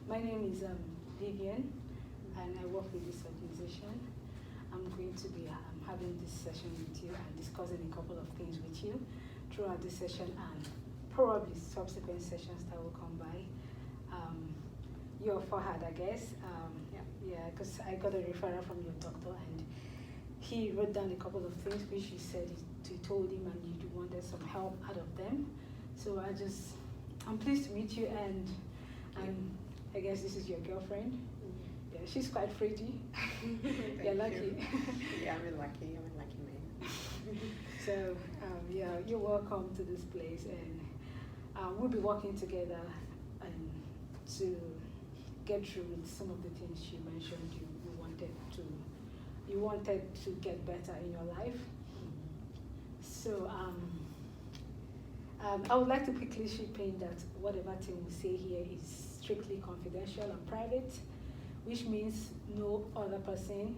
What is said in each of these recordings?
My name is Vivian, and I work with this organization. I'm going to be having this session with you and discussing a couple of things with you throughout this session and probably subsequent sessions that will come by. Your Fahad, I guess. Yeah, because I got a referral from your doctor and he wrote down a couple of things which he said he told him and you wanted some help out of them. So I'm pleased to meet you and I guess this is your girlfriend. Mm-hmm. Yeah, she's quite pretty. You're lucky. Yeah, I'm lucky. I'm a lucky man. So yeah, you're welcome to this place and we'll be working together to get through with some of the things you mentioned you wanted to get better in your life. So I would like to quickly chip in that whatever thing we say here is strictly confidential and private, which means no other person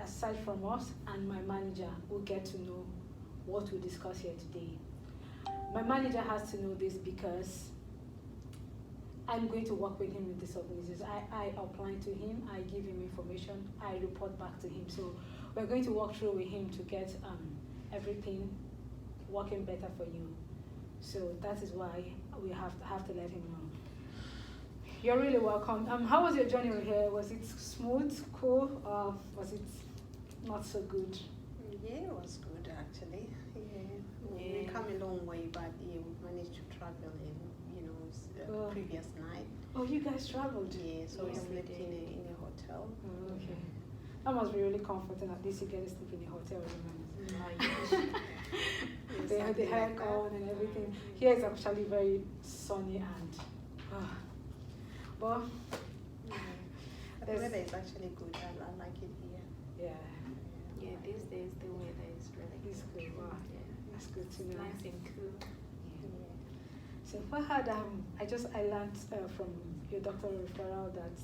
aside from us and my manager will get to know what we discuss here today. My manager has to know this because I'm going to work with him with this organization. I apply to him, I give him information, I report back to him. So we're going to walk through with him to get everything working better for you. So that is why we have to let him know. You're really welcome. How was your journey here? Was it smooth, cool, or was it not so good? Yeah, it was good actually. Yeah. We come a long way, but yeah, we managed to travel in, previous night. Oh, you guys traveled? Yeah, so we slept in a hotel. Oh, okay. That must be really comforting. At least you get to sleep in a hotel with They had the aircon and everything. Here it's actually very sunny and but the weather is actually good. I like it here. Yeah. Yeah, these days the weather is really good. Wow. Yeah. That's good to know. Nice and cool. Yeah. So Fahad, I learned from your doctoral referral that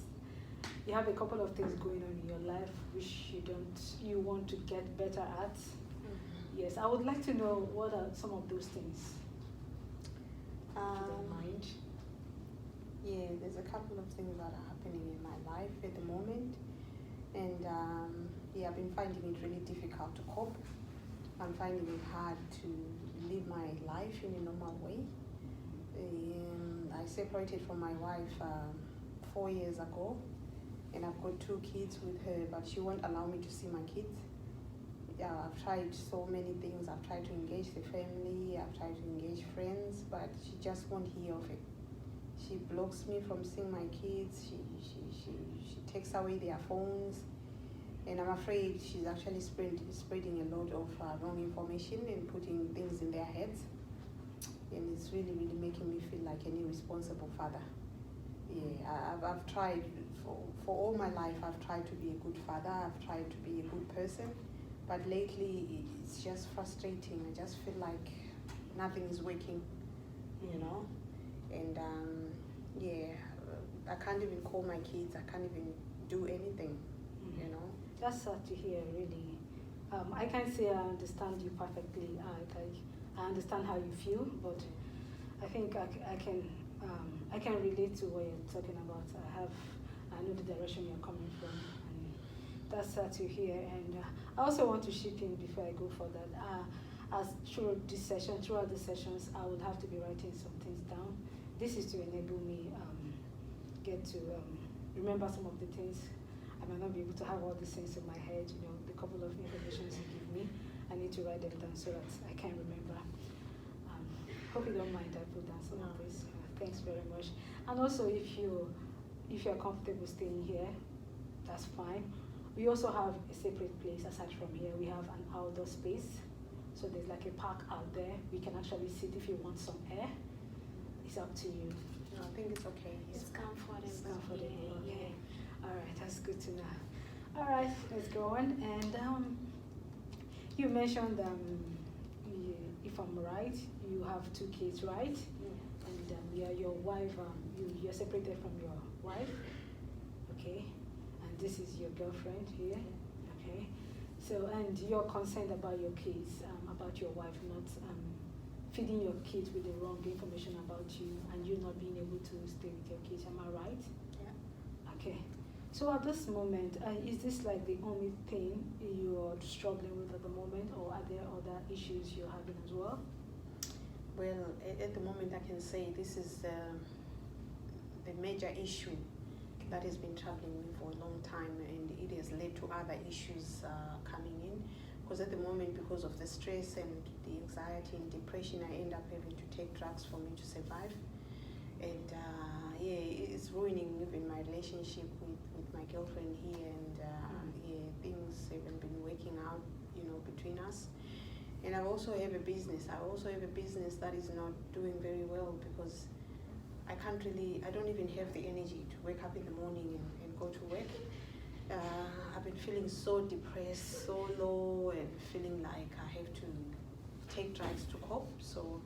you have a couple of things going on in your life which you want to get better at. Mm-hmm. Yes, I would like to know what are some of those things. If you don't mind. Yeah, there's a couple of things that are happening in my life at the moment, and I've been finding it really difficult to cope. I'm finding it hard to live my life in a normal way. I separated from my wife 4 years ago, and I've got 2 kids with her, but she won't allow me to see my kids. I've tried so many things. I've tried to engage the family, I've tried to engage friends, but she just won't hear of it. She blocks me from seeing my kids. She takes away their phones, and I'm afraid she's actually spreading a lot of wrong information and putting things in their heads. And it's really, really making me feel like an irresponsible father. Yeah, I've tried for all my life. I've tried to be a good father. I've tried to be a good person, but lately it's just frustrating. I just feel like nothing is working, and I can't even call my kids. I can't even do anything, That's sad to hear, really. I can't say I understand you perfectly. I understand how you feel, but I think I can relate to what you're talking about. I know the direction you're coming from, and that's sad to hear. And I also want to chip in before I go further. Throughout the sessions, I would have to be writing some things down. This is to enable me get to remember some of the things. I might not be able to have all these things in my head. The couple of information you give me, I need to write them down so that I can remember. Hope you don't mind I put down some of this. Thanks very much. And also, if you're comfortable staying here, that's fine. We also have a separate place aside from here. We have an outdoor space. So there's like a park out there. We can actually sit if you want some air. It's up to you. No, I think it's okay. It's comfortable. It's comfortable. Okay. All right, that's good to know. All right, let's go on. And you mentioned, if I'm right, you have 2 kids, right? Yeah. And your wife, you're separated from your wife, okay? And this is your girlfriend here, okay? So, and you're concerned about your kids, about your wife not feeding your kids with the wrong information about about you and you not being able to stay with your kids. Am I right? Yeah. Okay. So at this moment, is this like the only thing you're struggling with at the moment, or are there other issues you're having as well? Well, at the moment, I can say this is the major issue that has been troubling me for a long time, and it has led to other issues coming in. Because at the moment, because of the stress and the anxiety and depression, I end up having to take drugs for me to survive. And it's ruining even my relationship with my girlfriend here, and things haven't been working out, between us. And I also have a business. That is not doing very well because I don't even have the energy to wake up in the morning and go to work. I've been feeling so depressed, so low, and feeling like I have to take drugs to cope. So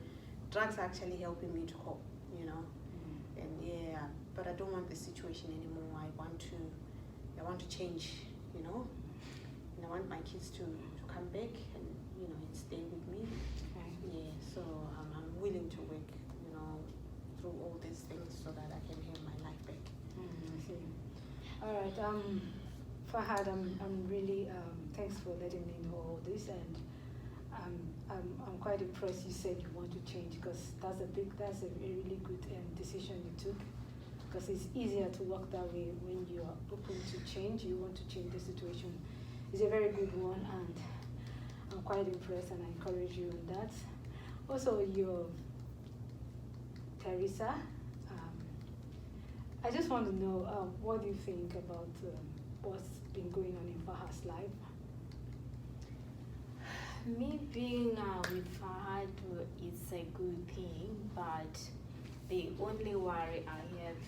drugs are actually helping me to cope, And but I don't want the situation anymore. I want to change, And I want my kids to come back and stay with me. Okay. Yeah, so I'm willing to work, through all these things so that I can have my life back. I see. All right. Fahad, I'm really thanks for letting me know all this, and I'm quite impressed. You said you want to change, because that's a really good decision you took. Because it's easier to walk that way when you are open to change. You want to change the situation. It's a very good one, and I'm quite impressed, and I encourage you in that. Also, your Teresa, I just want to know, what do you think about what's been going on in Fahad's life? Me being with Fahad, it's a good thing, but the only worry I have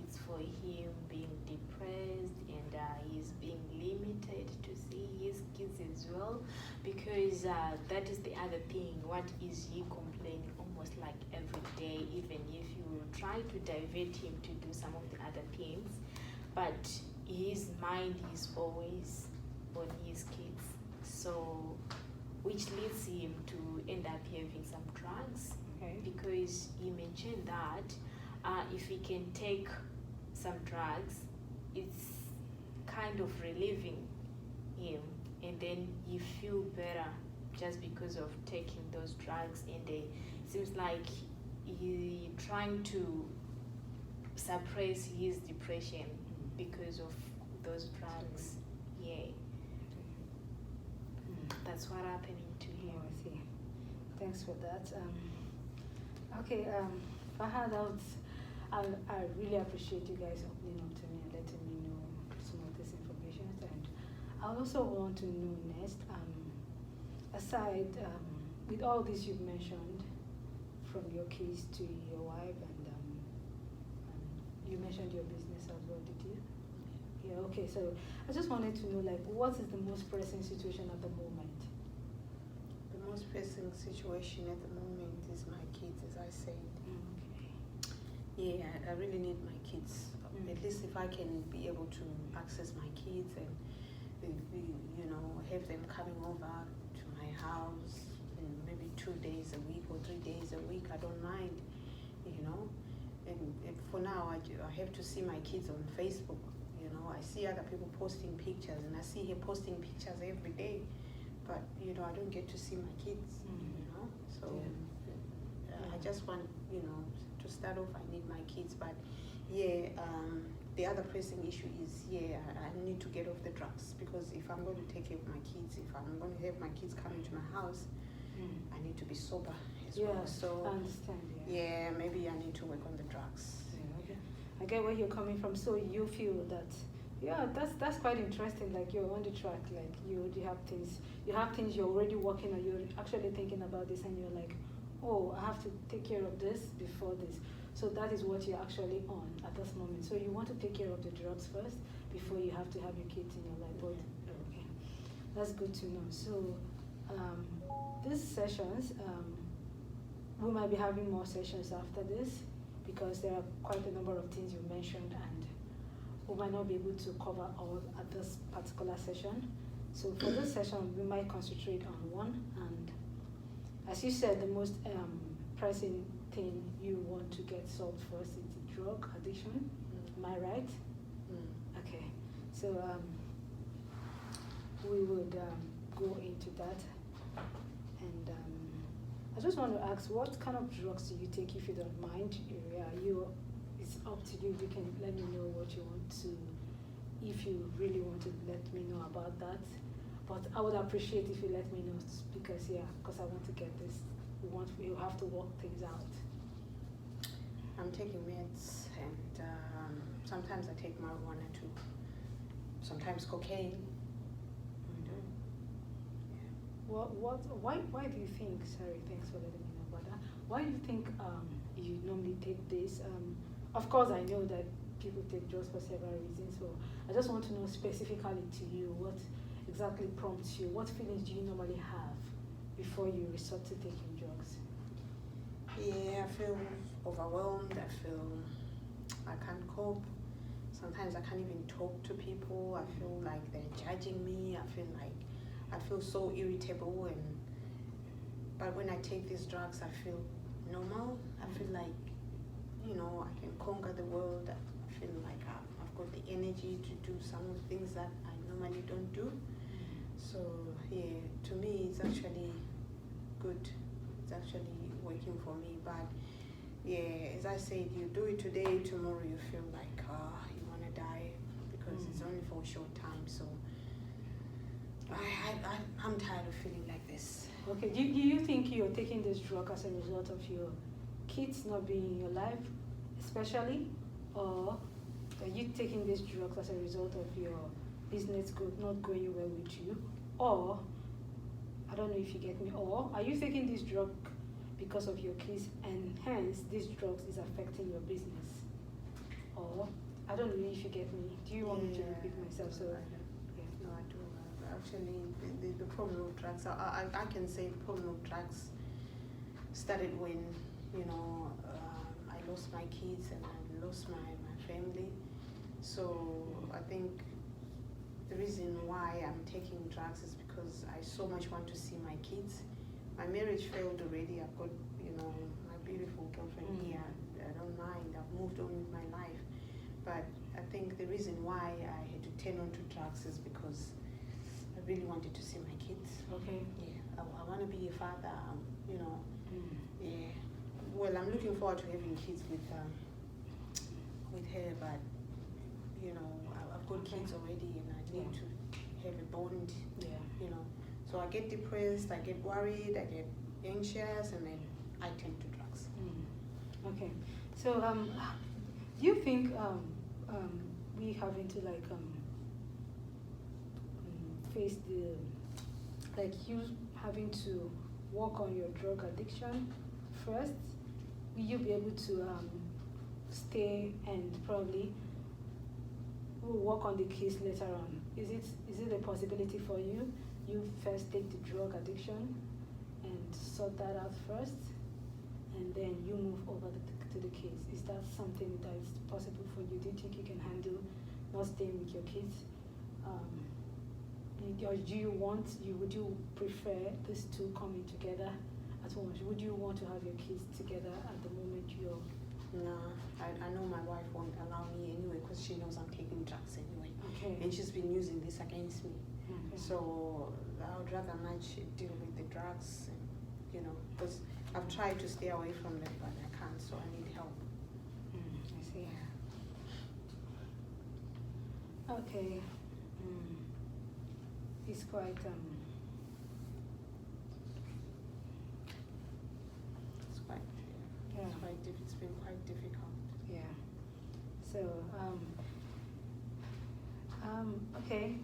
is for him being depressed, and he's being limited to see his kids as well, because that is the other thing. What is he complaining almost like every day, even if you try to divert him to do some of the other things, but his mind is always on his kids, so which leads him to end up having some drugs. Okay. Because he mentioned that if he can take some drugs, it's kind of relieving him, and then he feel better just because of taking those drugs, and it seems like he trying to suppress his depression because of those drugs. Yeah, that's what happening to Oh, him. I see. Thanks for that. Okay, Fahad, I really appreciate you guys opening up to me and letting me know some of this information. And I also want to know next, aside, with all this you've mentioned, from your kids to your wife, and you mentioned your business as well, did you? Yeah, okay, so I just wanted to know, like, what is the most pressing situation at the moment? The most pressing situation at the moment is my kids, as I said. Okay. Yeah, I really need my kids. At least if I can be able to access my kids and, have them coming over to my house, maybe 2 days a week or 3 days a week, I don't mind, And for now, I have to see my kids on Facebook. I see other people posting pictures, and I see her posting pictures every day, but I don't get to see my kids. So I just want to start off. I need my kids, but the other pressing issue is I need to get off the drugs, because if I'm going to take care of my kids, if I'm going to have my kids coming to my house, I need to be sober as well. So I understand. Yeah. Maybe I need to work on the drugs. Yeah, okay. I get where you're coming from. So you feel that, that's quite interesting. Like, you're on the track. Like, you have things you're already working on. You're actually thinking about this, and you're like, oh, I have to take care of this before this. So that is what you're actually on at this moment. So you want to take care of the drugs first before you have to have your kids in your life. But, okay, that's good to know. So these sessions, we might be having more sessions after this, because there are quite a number of things you mentioned, and we might not be able to cover all at this particular session. So for this session, we might concentrate on one, and as you said, the most pressing thing you want to get solved first. It's drug addiction. Am I right? Okay. So we would go into that. And I just want to ask, what kind of drugs do you take, if you don't mind? It's up to you. You can let me know what you want to, if you really want to let me know about that. But I would appreciate if you let me know, because I want to get this. We have to work things out. I'm taking meds, and sometimes I take marijuana too. Sometimes cocaine. Why do you think, sorry, thanks for letting me know about that. Why do you think you normally take this? Of course, I know that people take drugs for several reasons, so I just want to know specifically to you, what exactly prompts you? What feelings do you normally have before you resort to taking drugs? Yeah, I feel overwhelmed. I feel I can't cope. Sometimes I can't even talk to people. I feel like they're judging me. I feel so irritable, but when I take these drugs, I feel normal. I feel like, I can conquer the world. I feel like I've got the energy to do some of the things that I normally don't do. So yeah, to me, it's actually good. It's actually working for me. But yeah, as I said, you do it today, tomorrow you feel like you want to die, because it's only for a short time. So I'm tired of feeling like this. Okay, do you think you're taking this drug as a result of your kids not being in your life, especially? Or are you taking this drug as a result of your business not going well with you? Or, I don't know if you get me, or are you taking this drug because of your kids, and hence this drug is affecting your business? Or, I don't know if you get me. Do you want me to repeat myself? So, No, I do. Actually, the problem of drugs, I can say the problem of drugs started when, I lost my kids and I lost my family. So I think the reason why I'm taking drugs is because I so much want to see my kids. My marriage failed already. I've got, my beautiful girlfriend here. I don't mind. I've moved on with my life. But I think the reason why I had to turn on to drugs is because I really wanted to see my kids. Okay. Yeah, I want to be a father, Yeah. Well, I'm looking forward to having kids with her, but, I've got kids already, and I need to have a bond, So I get depressed, I get worried, I get anxious, and then I turn to drugs. Okay. So, do you think we having to face you having to work on your drug addiction first? Will you be able to stay and probably we'll work on the case later on? Is it a possibility for you? You first take the drug addiction and sort that out first, and then you move over to the case. Is that something that is possible for you? Do you think you can handle not staying with your kids? Or would you prefer these two coming together at once? Would you want to have your kids together at the moment you're... No, I know my wife won't allow me anyway, because she knows I'm taking drugs anyway. Okay. And she's been using this against me. Okay. So I would rather much deal with the drugs, because I've tried to stay away from them, but I can't, so I need help. I see. Okay. It's quite it's been quite difficult. Yeah. So okay.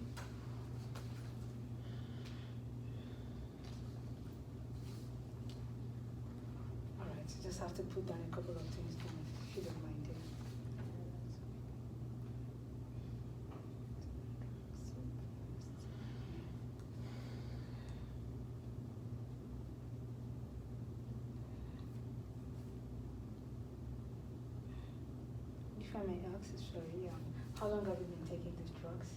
All right. So just have to put down a couple of things down, if you don't mind. If I may ask, sorry, how long have you been taking these drugs?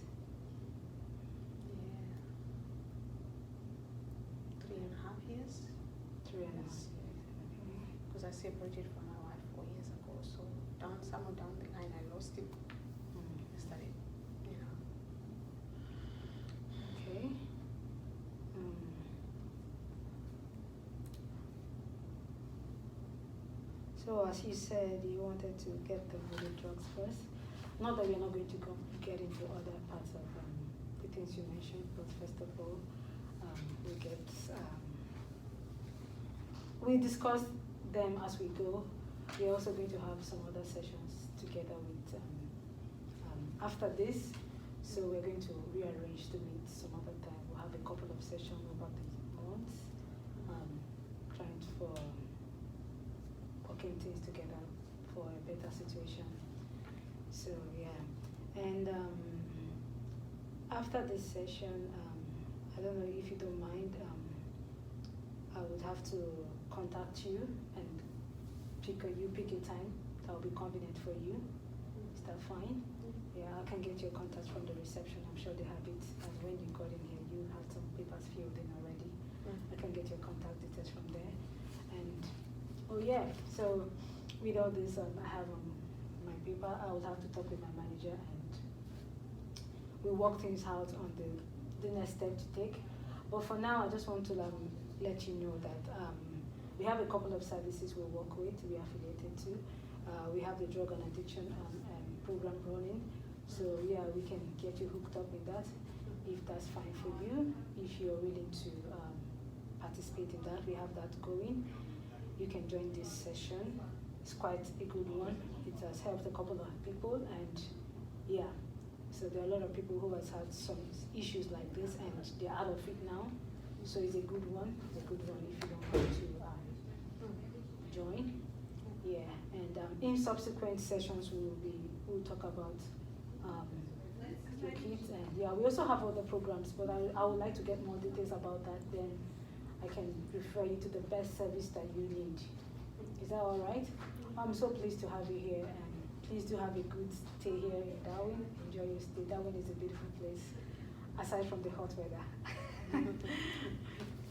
Yeah. 3.5 years. 3.5 years. Okay. Because I separated from my wife 4 years ago, still studying. Yeah. Okay. So as you said, you wanted to get the voodoo drugs first. Not that we're not going to get into other parts of the things you mentioned, but first of all, we discuss them as we go. We're also going to have some other sessions together with after this. So we're going to rearrange to meet some other time. We'll have a couple of sessions over the months, trying for working things together for a better situation. So yeah, and after this session, I don't know if you don't mind, I would have to contact you and pick a time that will be convenient for you. Is that fine? Yeah, I can get your contacts from the reception. I'm sure they have it. And when you got in here, you have some papers filled in already. I can get your contact details from there. And oh yeah, so with all this, I have my paper. I will have to talk with my manager and we'll work things out on the next step to take. But for now, I just want to let you know that we have a couple of services we work with, we are affiliated to. We have the drug and addiction program running. So yeah, we can get you hooked up with that if that's fine for you. If you're willing to participate in that, we have that going. You can join this session. It's quite a good one. It has helped a couple of people, and yeah, so there are a lot of people who has had some issues like this, and they're out of it now. So it's a good one. It's a good one if you don't want to join. Yeah, and in subsequent sessions we'll talk about your kids, and yeah, we also have other programs, but I would like to get more details about that. Then I can refer you to the best service that you need. Is that all right? I'm so pleased to have you here, and please do have a good stay here in Darwin. Enjoy your stay. Darwin is a beautiful place, aside from the hot weather.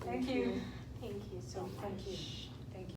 Thank you. Thank you so much. Thank you.